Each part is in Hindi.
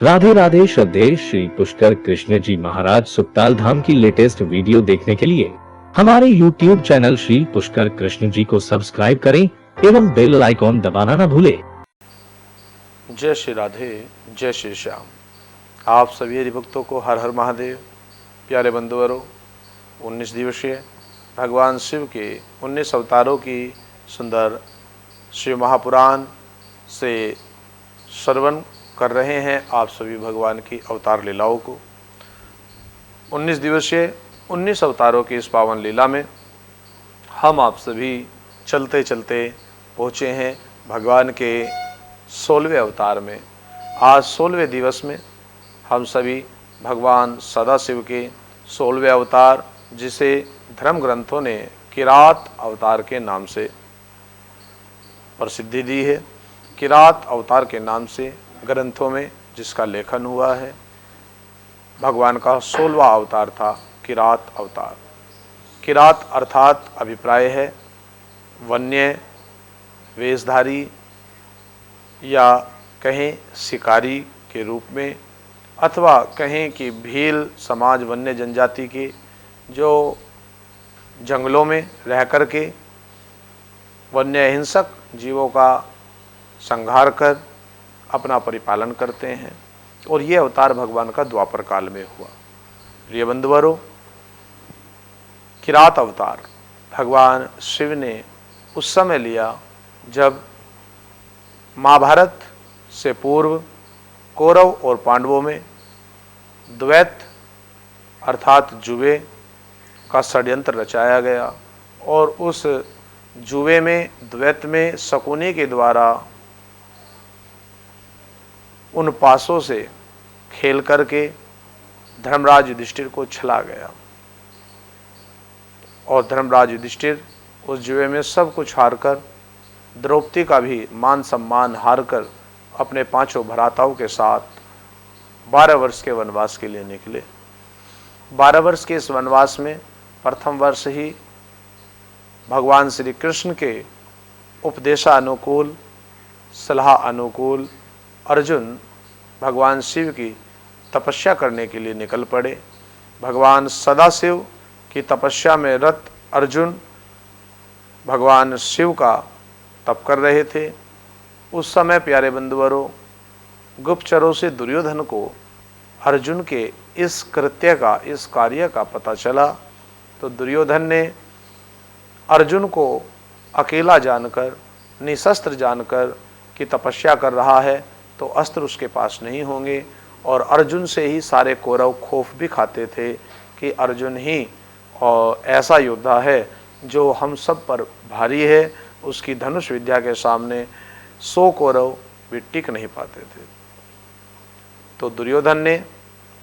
राधे राधे। श्रद्धेय श्री पुष्कर कृष्ण जी महाराज सुखताल धाम की लेटेस्ट वीडियो देखने के लिए हमारे YouTube चैनल श्री पुष्कर कृष्ण जी को सब्सक्राइब करें एवं बेल आइकॉन दबाना न भूलें। जय श्री राधे, जय श्री श्याम। आप सभी हरिभक्तों को हर हर महादेव। प्यारे बंधुवरों, 19 दिवसीय भगवान शिव के 19 अवतारों की सुंदर शिव महापुराण से श्रवण कर रहे हैं आप सभी भगवान की अवतार लीलाओं को। 19 दिवसीय 19 अवतारों की इस पावन लीला में हम आप सभी चलते चलते पहुँचे हैं भगवान के 16वें अवतार में। आज 16वें दिवस में हम सभी भगवान सदाशिव के 16वें अवतार, जिसे धर्म ग्रंथों ने किरात अवतार के नाम से प्रसिद्धि दी है। किरात अवतार के नाम से ग्रंथों में जिसका लेखन हुआ है, भगवान का 16वां अवतार था किरात अवतार। किरात अर्थात अभिप्राय है वन्य वेशधारी या कहें शिकारी के रूप में, अथवा कहें कि भील समाज वन्य जनजाति के जो जंगलों में रह कर के वन्य हिंसक जीवों का संहार कर अपना परिपालन करते हैं। और ये अवतार भगवान का द्वापर काल में हुआ। प्रिय बंधुवरों, किरात अवतार भगवान शिव ने उस समय लिया जब महाभारत से पूर्व कौरव और पांडवों में द्वैत अर्थात जुए का षड्यंत्र रचाया गया, और उस जुए में द्वैत में शकुनी के द्वारा उन पासों से खेल करके धर्मराज युधिष्ठिर को छला गया, और धर्मराज युधिष्ठिर उस जुए में सब कुछ हारकर, द्रौपदी का भी मान सम्मान हारकर अपने पांचों भ्राताओं के साथ 12 वर्ष के वनवास के लिए निकले। 12 वर्ष के इस वनवास में प्रथम वर्ष ही भगवान श्री कृष्ण के उपदेशानुकूल, सलाह अनुकूल अर्जुन भगवान शिव की तपस्या करने के लिए निकल पड़े। भगवान सदाशिव की तपस्या में रत अर्जुन भगवान शिव का तप कर रहे थे। उस समय प्यारे बंधुवरों, गुप्तचरों से दुर्योधन को अर्जुन के इस कृत्य का, इस कार्य का पता चला, तो दुर्योधन ने अर्जुन को अकेला जानकर, निशस्त्र जानकर कि तपस्या कर रहा है तो अस्त्र उसके पास नहीं होंगे, और अर्जुन से ही सारे कौरव खौफ भी खाते थे कि अर्जुन ही और ऐसा योद्धा है जो हम सब पर भारी है, उसकी धनुष विद्या के सामने 100 कौरव भी टिक नहीं पाते थे। तो दुर्योधन ने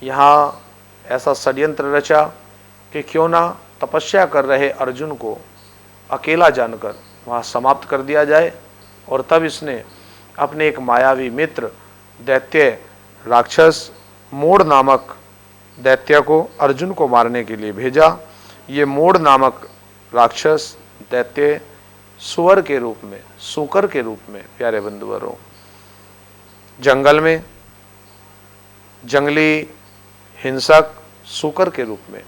यहाँ ऐसा षड्यंत्र रचा कि क्यों ना तपस्या कर रहे अर्जुन को अकेला जानकर वहाँ समाप्त कर दिया जाए। और तब इसने अपने एक मायावी मित्र दैत्य राक्षस मोड़ नामक दैत्य को अर्जुन को मारने के लिए भेजा। ये मोड़ नामक राक्षस दैत्य सुअर के रूप में, सूकर के रूप में, प्यारे बंधुवरों, जंगल में जंगली हिंसक सूकर के रूप में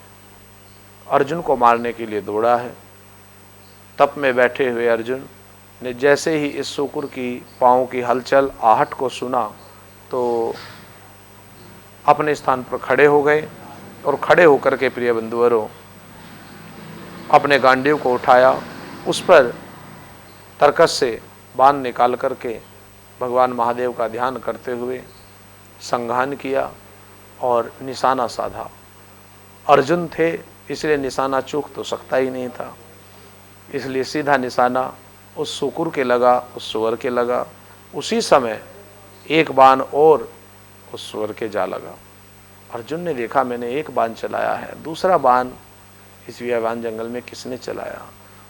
अर्जुन को मारने के लिए दौड़ा है। तप में बैठे हुए अर्जुन ने जैसे ही इस सूकर की पाँव की हलचल, आहट को सुना, तो अपने स्थान पर खड़े हो गए, और खड़े होकर के प्रिय बंधुवरों अपने गांडीव को उठाया, उस पर तरकस से बाण निकाल करके भगवान महादेव का ध्यान करते हुए संघान किया और निशाना साधा। अर्जुन थे इसलिए निशाना चूक तो सकता ही नहीं था, इसलिए सीधा निशाना उस सूकुर के लगा, उस सुअर के लगा। उसी समय एक बाण और उस सुअर के जा लगा। अर्जुन ने देखा मैंने एक बाण चलाया है, दूसरा बाण इस व्यावान जंगल में किसने चलाया।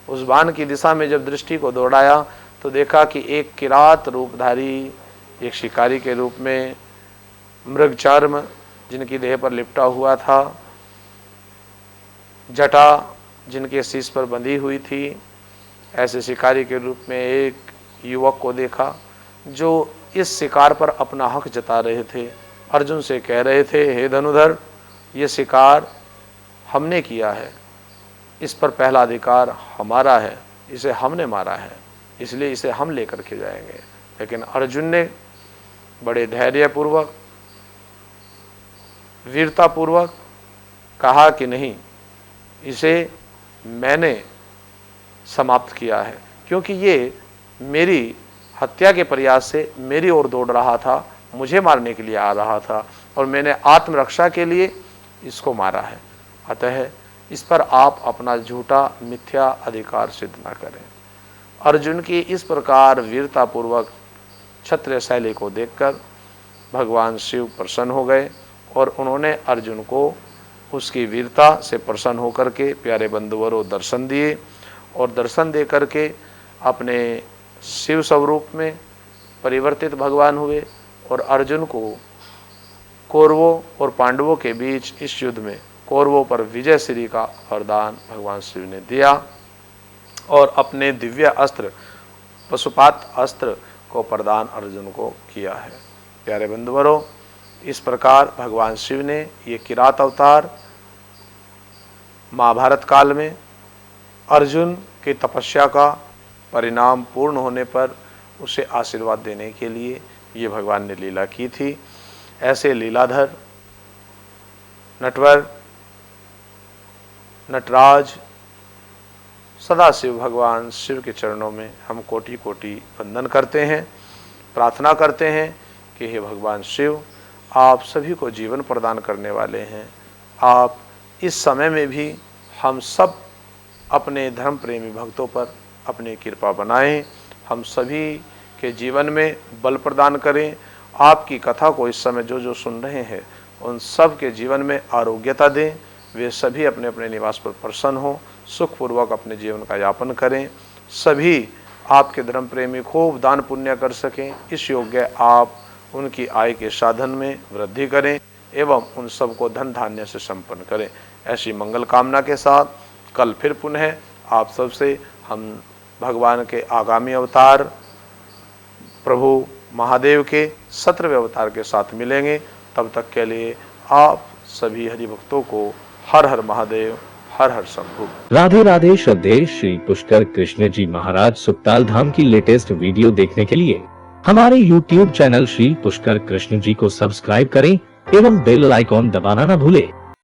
उस बाण की दिशा में जब दृष्टि को दौड़ाया तो देखा कि एक किरात रूपधारी, एक शिकारी के रूप में, मृग चर्म जिनकी देह पर लिपटा हुआ था, जटा जिनके शीश पर बंधी हुई थी, ऐसे शिकारी के रूप में एक युवक को देखा जो इस शिकार पर अपना हक जता रहे थे। अर्जुन से कह रहे थे, हे धनुधर, ये शिकार हमने किया है, इस पर पहला अधिकार हमारा है, इसे हमने मारा है, इसलिए इसे हम लेकर के जाएंगे। लेकिन अर्जुन ने बड़े धैर्यपूर्वक, वीरतापूर्वक कहा कि नहीं, इसे मैंने समाप्त किया है, क्योंकि ये मेरी हत्या के प्रयास से मेरी ओर दौड़ रहा था, मुझे मारने के लिए आ रहा था और मैंने आत्मरक्षा के लिए इसको मारा है। अतः इस पर आप अपना झूठा मिथ्या अधिकार सिद्ध न करें। अर्जुन की इस प्रकार वीरतापूर्वक क्षत्रिय शैली को देखकर भगवान शिव प्रसन्न हो गए और उन्होंने अर्जुन को उसकी वीरता से प्रसन्न होकर के प्यारे बंधुवरों दर्शन दिए और दर्शन दे करके अपने शिव स्वरूप में परिवर्तित भगवान हुए और अर्जुन को कौरवों और पांडवों के बीच इस युद्ध में कौरवों पर विजय श्री का वरदान भगवान शिव ने दिया और अपने दिव्य अस्त्र पशुपात अस्त्र को प्रदान अर्जुन को किया है। प्यारे बंधुवरों, इस प्रकार भगवान शिव ने ये किरात अवतार महाभारत काल में अर्जुन की तपस्या का परिणाम पूर्ण होने पर उसे आशीर्वाद देने के लिए ये भगवान ने लीला की थी। ऐसे लीलाधर नटवर नटराज सदाशिव भगवान शिव के चरणों में हम कोटि कोटि वंदन करते हैं, प्रार्थना करते हैं कि हे भगवान शिव, आप सभी को जीवन प्रदान करने वाले हैं। आप इस समय में भी हम सब अपने धर्म प्रेमी भक्तों पर अपनी कृपा बनाएं, हम सभी के जीवन में बल प्रदान करें। आपकी कथा को इस समय जो जो सुन रहे हैं उन सब के जीवन में आरोग्यता दें, वे सभी अपने अपने निवास पर प्रसन्न हों, सुखपूर्वक अपने जीवन का यापन करें, सभी आपके धर्म प्रेमी खूब दान पुण्य कर सकें। इस योग्य आप उनकी आय के साधन में वृद्धि करें एवं उन सबको धन धान्य से संपन्न करें। ऐसी मंगल कामना के साथ कल फिर पुनः आप सबसे हम भगवान के आगामी अवतार प्रभु महादेव के 17वें अवतार के साथ मिलेंगे। तब तक के लिए आप सभी हरिभक्तों को हर हर महादेव, हर हर शंभु। राधे राधे। श्रद्धेय श्री पुष्कर कृष्ण जी महाराज सुकताल धाम की लेटेस्ट वीडियो देखने के लिए हमारे YouTube चैनल श्री पुष्कर कृष्ण जी को सब्सक्राइब करें एवं बेल आइकॉन दबाना न भूलें।